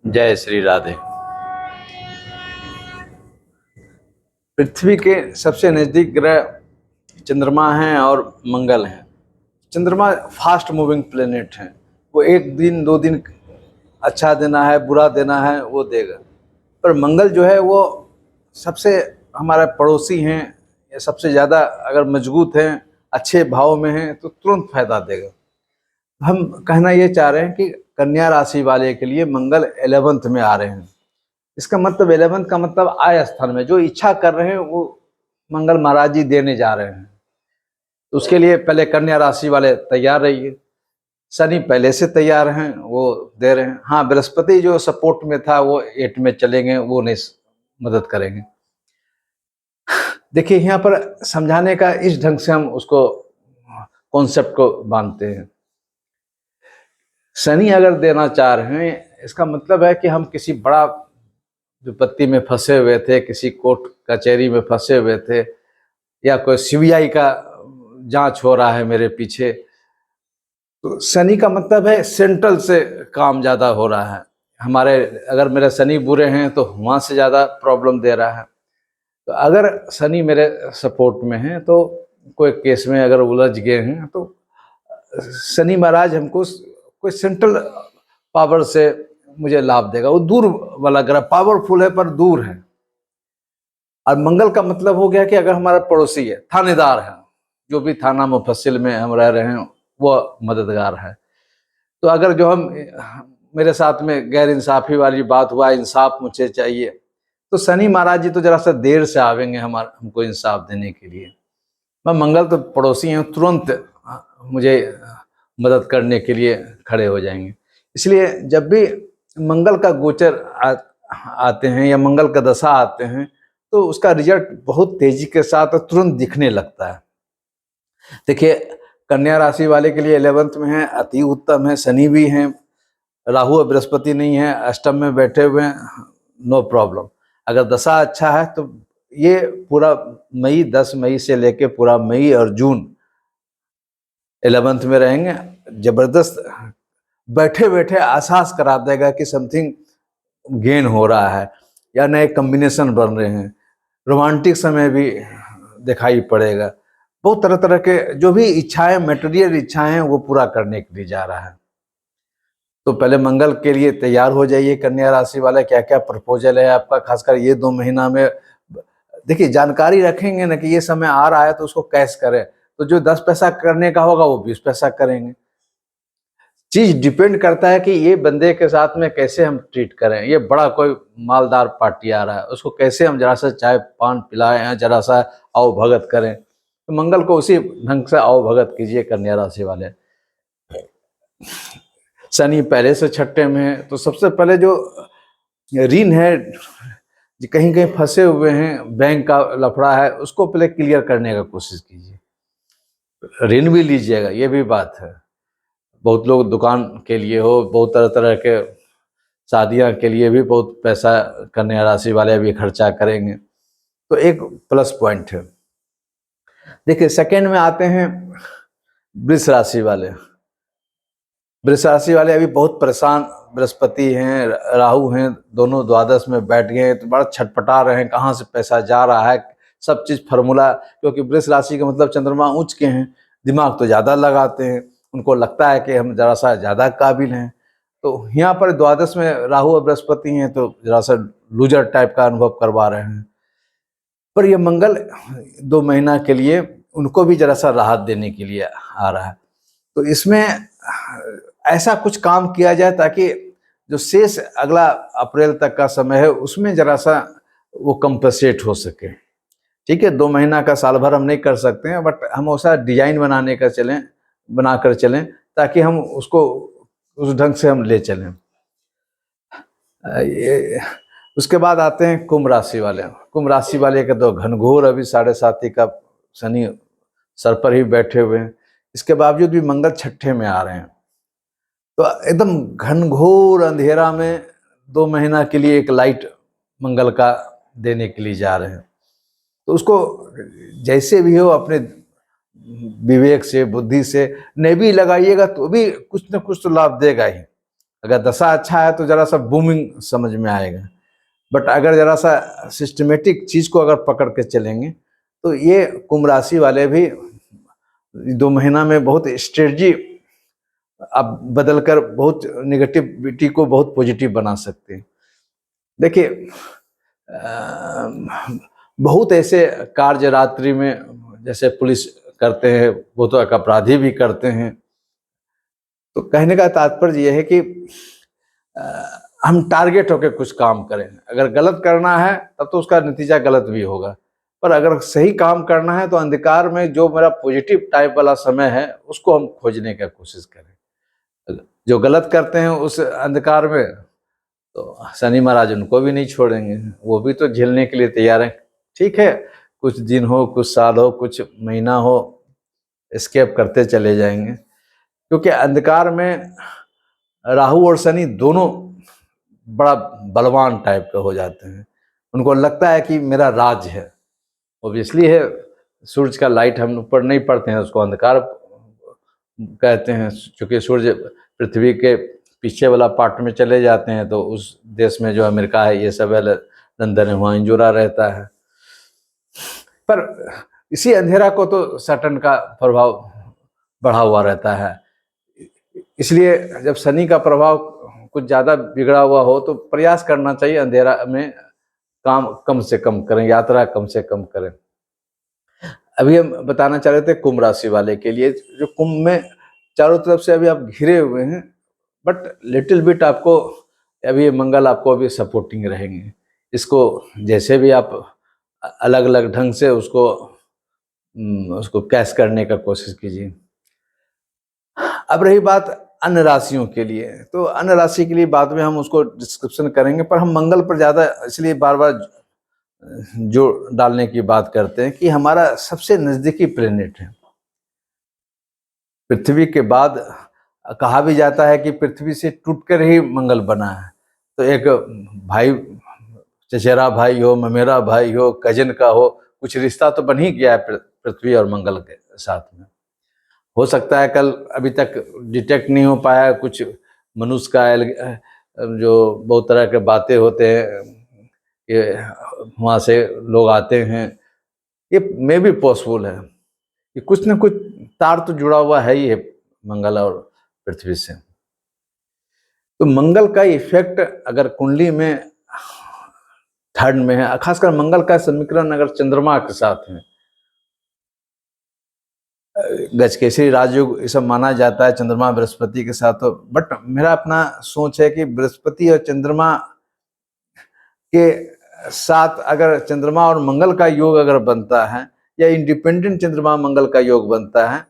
जय श्री राधे। पृथ्वी के सबसे नज़दीक ग्रह चंद्रमा हैं और मंगल हैं। चंद्रमा फास्ट मूविंग प्लेनेट हैं। वो एक दिन दो दिन अच्छा देना है, बुरा देना है, वो देगा। पर मंगल जो है वो सबसे हमारा पड़ोसी हैं, या सबसे ज़्यादा अगर मजबूत हैं, अच्छे भाव में हैं तो तुरंत फायदा देगा। हम कहना ये चाह रहे हैं कि कन्या राशि वाले के लिए मंगल 11th में आ रहे हैं। इसका मतलब 11th का मतलब आय स्थान में जो इच्छा कर रहे हैं वो मंगल महाराज जी देने जा रहे हैं। तो उसके लिए पहले कन्या राशि वाले तैयार रहिए। शनि पहले से तैयार हैं, वो दे रहे हैं। हाँ, बृहस्पति जो सपोर्ट में था वो 8 में चलेंगे, वो नहीं मदद करेंगे। देखिए, यहाँ पर समझाने का इस ढंग से हम उसको कॉन्सेप्ट को बांधते हैं। शनि अगर देना चाह रहे हैं, इसका मतलब है कि हम किसी बड़ा विपत्ति में फंसे हुए थे, किसी कोर्ट कचहरी में फंसे हुए थे, या कोई सीबीआई का जांच हो रहा है मेरे पीछे। तो शनि का मतलब है सेंट्रल से काम ज़्यादा हो रहा है हमारे। अगर मेरे शनि बुरे हैं तो वहाँ से ज़्यादा प्रॉब्लम दे रहा है। तो अगर शनि मेरे सपोर्ट में है तो कोई केस में अगर उलझ गए हैं तो शनि महाराज हमको कोई सेंट्रल पावर से मुझे लाभ देगा। वो दूर वाला ग्रह पावरफुल है पर दूर है। और मंगल का मतलब हो गया कि अगर हमारा पड़ोसी है, थानेदार है, जो भी थाना मुफस्सिल में हम रह रहे हैं वो मददगार है। तो अगर जो हम मेरे साथ में गैर इंसाफी वाली बात हुआ, इंसाफ मुझे चाहिए, तो शनि महाराज जी तो जरा सा देर से आवेंगे हमको इंसाफ देने के लिए। मैं मंगल तो पड़ोसी हैं, तुरंत मुझे मदद करने के लिए खड़े हो जाएंगे। इसलिए जब भी मंगल का गोचर आते हैं या मंगल का दशा आते हैं तो उसका रिजल्ट बहुत तेजी के साथ तुरंत दिखने लगता है। देखिए, कन्या राशि वाले के लिए 11th में है, अति उत्तम है। शनि भी हैं, राहु और बृहस्पति नहीं है, अष्टम में बैठे हुए हैं, नो प्रॉब्लम। अगर दशा अच्छा है तो ये पूरा मई, 10 मई से लेके पूरा मई और जून 11th में रहेंगे। जबरदस्त बैठे बैठे एहसास करा देगा कि समथिंग गेन हो रहा है या नए कॉम्बिनेशन बन रहे हैं। रोमांटिक समय भी दिखाई पड़ेगा। बहुत तरह तरह के जो भी इच्छाएं, मटेरियल इच्छाएं हैं, वो पूरा करने के लिए जा रहा है। तो पहले मंगल के लिए तैयार हो जाइए कन्या राशि वाला। क्या क्या प्रपोजल है आपका, खासकर ये 2 महीना में। देखिए, जानकारी रखेंगे ना कि ये समय आ रहा है तो उसको कैश करें। तो जो 10 पैसा करने का होगा वो 20 पैसा करेंगे। चीज डिपेंड करता है कि ये बंदे के साथ में कैसे हम ट्रीट करें। ये बड़ा कोई मालदार पार्टी आ रहा है, उसको कैसे हम जरा सा चाय पान पिलाएं या जरा सा आओ भगत करें। तो मंगल को उसी ढंग से आओ भगत कीजिए कन्या राशि वाले। शनि पहले से छठे में है तो सबसे पहले जो ऋण है, कहीं कहीं फंसे हुए हैं, बैंक का लफड़ा है, उसको पहले क्लियर करने का कोशिश कीजिए। ऋण भी लीजिएगा, ये भी बात है। बहुत लोग दुकान के लिए हो, बहुत तरह तरह के शादियां के लिए भी बहुत पैसा कन्या राशि वाले भी खर्चा करेंगे। तो एक प्लस पॉइंट है। देखिए, सेकंड में आते हैं वृष राशि वाले। वृष राशि वाले अभी बहुत परेशान, बृहस्पति हैं, राहु हैं, दोनों द्वादश में बैठ गए हैं, तो बड़ा छटपटा रहे हैं कहाँ से पैसा जा रहा है, सब चीज़ फार्मूला। क्योंकि वृष राशि का मतलब चंद्रमा उच्च के हैं, दिमाग तो ज़्यादा लगाते हैं, उनको लगता है कि हम जरा सा ज़्यादा काबिल हैं। तो यहाँ पर द्वादश में राहु और बृहस्पति हैं तो जरा सा लूजर टाइप का अनुभव करवा रहे हैं। पर ये मंगल 2 महीना के लिए उनको भी जरा सा राहत देने के लिए आ रहा है। तो इसमें ऐसा कुछ काम किया जाए ताकि जो शेष अगला अप्रैल तक का समय है उसमें जरा सा वो कंपनसेट हो सके। ठीक है, 2 महीना का, साल भर हम नहीं कर सकते हैं, बट हम ऐसा डिजाइन बनाकर चलें ताकि हम उसको उस ढंग से हम ले चलें। उसके बाद आते हैं कुंभ राशि वाले। कुंभ राशि वाले के तो घनघोर अभी 7.5 का शनि सर पर ही बैठे हुए हैं। इसके बावजूद भी मंगल छठे में आ रहे हैं। तो एकदम घनघोर अंधेरा में 2 महीना के लिए एक लाइट मंगल का देने के लिए जा रहे हैं। तो उसको जैसे भी हो अपने विवेक से, बुद्धि से नहीं भी लगाइएगा तो भी कुछ न कुछ तो लाभ देगा ही। अगर दशा अच्छा है तो जरा सा बूमिंग समझ में आएगा, बट अगर जरा सा सिस्टमेटिक चीज़ को अगर पकड़ के चलेंगे तो ये कुंभ राशि वाले भी 2 महीना में बहुत स्ट्रेटजी आप बदल कर बहुत निगेटिविटी को बहुत पॉजिटिव बना सकते हैं। देखिए, बहुत ऐसे कार्य रात्रि में जैसे पुलिस करते हैं, वो तो एक अपराधी भी करते हैं। तो कहने का तात्पर्य यह है कि हम टारगेट होकर कुछ काम करें। अगर गलत करना है तब तो उसका नतीजा गलत भी होगा, पर अगर सही काम करना है तो अंधकार में जो मेरा पॉजिटिव टाइप वाला समय है उसको हम खोजने की कोशिश करें। जो गलत करते हैं उस अंधकार में तो शनि महाराज उनको भी नहीं छोड़ेंगे, वो भी तो झेलने के लिए तैयार हैं। ठीक है, कुछ दिन हो, कुछ साल हो, कुछ महीना हो, एस्केप करते चले जाएंगे, क्योंकि अंधकार में राहु और शनि दोनों बड़ा बलवान टाइप के हो जाते हैं। उनको लगता है कि मेरा राज है। ऑब्वियसली है, सूरज का लाइट हम ऊपर नहीं पड़ते हैं, उसको अंधकार कहते हैं। क्योंकि सूर्य पृथ्वी के पीछे वाला पार्ट में चले जाते हैं तो उस देश में जो अमेरिका है ये सब है, लंदन है, वहाँ इंजोरा रहता है। पर इसी अंधेरा को तो सैटर्न का प्रभाव बढ़ा हुआ रहता है। इसलिए जब शनि का प्रभाव कुछ ज़्यादा बिगड़ा हुआ हो तो प्रयास करना चाहिए अंधेरा में काम कम से कम करें, यात्रा कम से कम करें। अभी हम बताना चाह रहे थे कुंभ राशि वाले के लिए, जो कुंभ में चारों तरफ से अभी आप घिरे हुए हैं, बट लिटिल बिट आपको अभी मंगल आपको अभी सपोर्टिंग रहेंगे। इसको जैसे भी आप अलग अलग ढंग से उसको कैश करने का कोशिश कीजिए। अब रही बात अन्य राशियों के लिए, तो अन्य राशि के लिए बाद में हम उसको डिस्क्रिप्शन करेंगे, पर हम मंगल पर ज़्यादा इसलिए बार बार जो डालने की बात करते हैं कि हमारा सबसे नज़दीकी प्लेनेट है। पृथ्वी के बाद कहा भी जाता है कि पृथ्वी से टूटकर ही मंगल बना है। तो एक भाई, चचेरा भाई हो, ममेरा भाई हो, कजन का हो, कुछ रिश्ता तो बन ही गया है पृथ्वी और मंगल के साथ में। हो सकता है कल अभी तक डिटेक्ट नहीं हो पाया कुछ मनुष्य का, जो बहुत तरह के बातें होते हैं कि वहाँ से लोग आते हैं, ये मे भी पॉसिबल है कि कुछ न कुछ तार तो जुड़ा हुआ है ही है मंगल और पृथ्वी से। तो मंगल का इफेक्ट अगर कुंडली में थर्ड में है, खासकर मंगल का समीकरण अगर चंद्रमा के साथ है, गजकेसरी राजयोग ये सब माना जाता है चंद्रमा बृहस्पति के साथ। तो बट मेरा अपना सोच है कि बृहस्पति और चंद्रमा के साथ अगर चंद्रमा और मंगल का योग अगर बनता है, या इंडिपेंडेंट चंद्रमा मंगल का योग बनता है,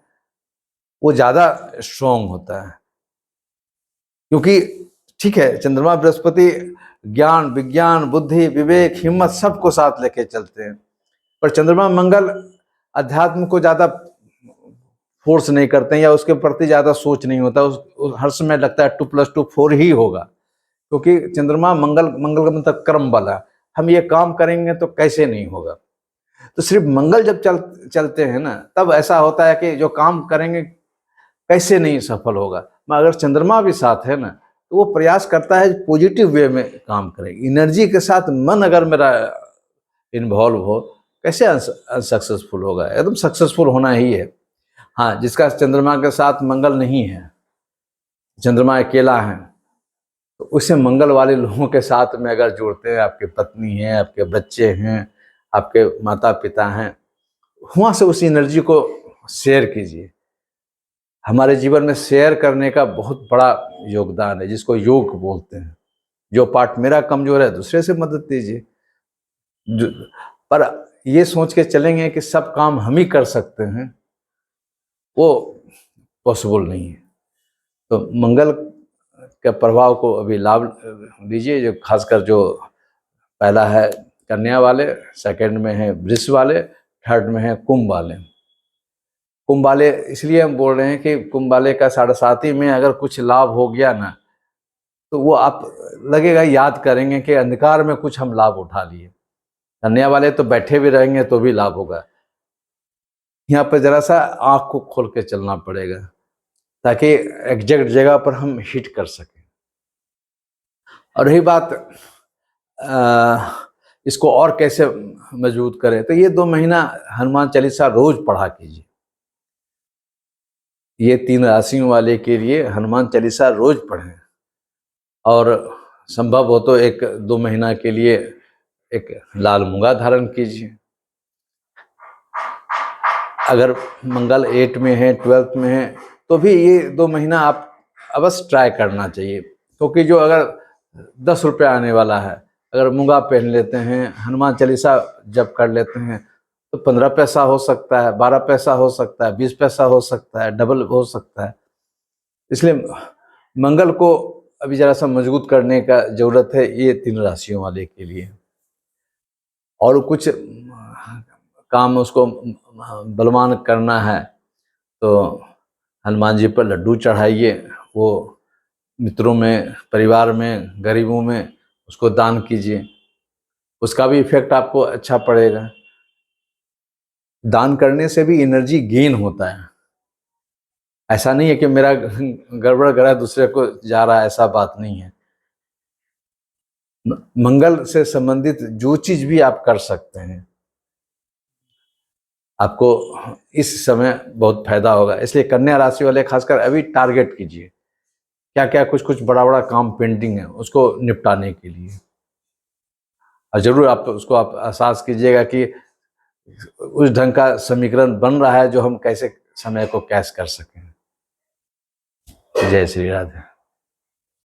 वो ज़्यादा स्ट्रॉन्ग होता है। क्योंकि ठीक है, चंद्रमा बृहस्पति ज्ञान, विज्ञान, बुद्धि, विवेक, हिम्मत सबको साथ लेके चलते हैं, पर चंद्रमा मंगल अध्यात्म को ज़्यादा फोर्स नहीं करते हैं, या उसके प्रति ज़्यादा सोच नहीं होता। हर समय लगता है 2+2 4 ही होगा, क्योंकि चंद्रमा मंगल का मतलब कर्म वाला, हम ये काम करेंगे तो कैसे नहीं होगा। तो सिर्फ मंगल जब चलते हैं ना, तब ऐसा होता है कि जो काम करेंगे कैसे नहीं सफल होगा। मगर अगर चंद्रमा भी साथ है ना, तो वो प्रयास करता है पॉजिटिव वे में काम करे, एनर्जी के साथ। मन अगर मेरा इन्वॉल्व हो, कैसे अनसक्सेसफुल होगा? एकदम सक्सेसफुल होना ही है। हाँ, जिसका चंद्रमा के साथ मंगल नहीं है, चंद्रमा अकेला है, तो उसे मंगल वाले लोगों के साथ में अगर जुड़ते हैं, आपके पत्नी हैं, आपके बच्चे हैं, आपके माता पिता हैं, वहाँ से उस एनर्जी को शेयर कीजिए। हमारे जीवन में शेयर करने का बहुत बड़ा योगदान है, जिसको योग बोलते हैं। जो पार्ट मेरा कमजोर है, दूसरे से मदद दीजिए। पर ये सोच के चलेंगे कि सब काम हम ही कर सकते हैं, वो पॉसिबल नहीं है। तो मंगल के प्रभाव को अभी लाभ लीजिए, जो खासकर जो पहला है कन्या वाले, सेकंड में है वृष वाले, थर्ड में है कुंभ वाले। कुंभ वाले इसलिए हम बोल रहे हैं कि कुंभ वाले का 7.5 में अगर कुछ लाभ हो गया ना, तो वो आप लगेगा याद करेंगे कि अंधकार में कुछ हम लाभ उठा लिए। कन्या वाले तो बैठे भी रहेंगे तो भी लाभ होगा। यहाँ पर जरा सा आँख को खोल के चलना पड़ेगा, ताकि एग्जैक्ट जगह पर हम हिट कर सकें। और रही बात इसको और कैसे मजबूत करें, तो ये 2 महीना हनुमान चालीसा रोज पढ़ा कीजिए। ये 3 राशियों वाले के लिए हनुमान चालीसा रोज पढ़ें, और संभव हो तो 1-2 महीना के लिए एक लाल मूंगा धारण कीजिए। अगर मंगल 8 में है, 12th में है, तो भी ये 2 महीना आप अवश्य ट्राई करना चाहिए, क्योंकि जो अगर 10 रुपया आने वाला है, अगर मूंगा पहन लेते हैं, हनुमान चालीसा जप कर लेते हैं, तो 15 पैसा हो सकता है, 12 पैसा हो सकता है, 20 पैसा हो सकता है, डबल हो सकता है। इसलिए मंगल को अभी जरा सा मजबूत करने का जरूरत है, ये 3 राशियों वाले के लिए। और कुछ काम उसको बलवान करना है तो हनुमान जी पर लड्डू चढ़ाइए, वो मित्रों में, परिवार में, गरीबों में उसको दान कीजिए, उसका भी इफेक्ट आपको अच्छा पड़ेगा। दान करने से भी एनर्जी गेन होता है। ऐसा नहीं है कि मेरा गड़बड़ गड़ा दूसरे को जा रहा है, ऐसा बात नहीं है। मंगल से संबंधित जो चीज भी आप कर सकते हैं, आपको इस समय बहुत फायदा होगा। इसलिए कन्या राशि वाले खासकर अभी टारगेट कीजिए, क्या क्या कुछ बड़ा बड़ा काम पेंडिंग है उसको निपटाने के लिए। और जरूर आप उसको आप एहसास कीजिएगा कि उस ढंग का समीकरण बन रहा है जो हम कैसे समय को कैश कर सकें। जय श्री राधे।